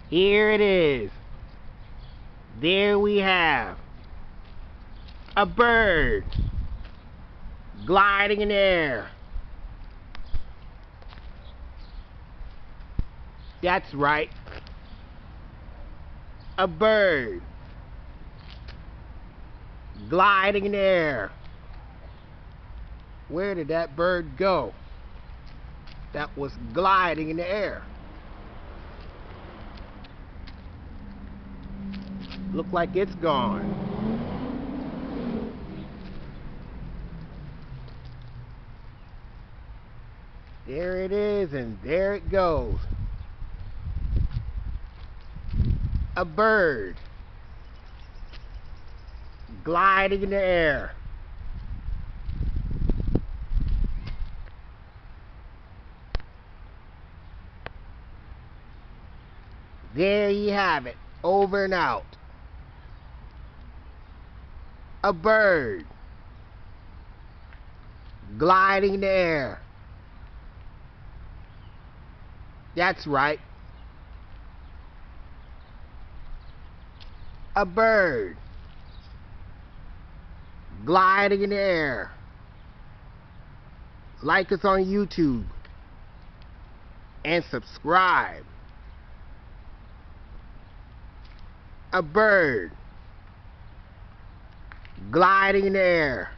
Here it is. There we have a bird gliding in the air. That's right. A bird gliding in the air. Where did that bird go? That was gliding in the air. Look like it's gone. There it is, and there it goes. A bird gliding in the air. There you have it, over and out. A bird gliding in the air. That's right. A bird gliding in the air. Like us on YouTube and subscribe. A bird gliding in the air.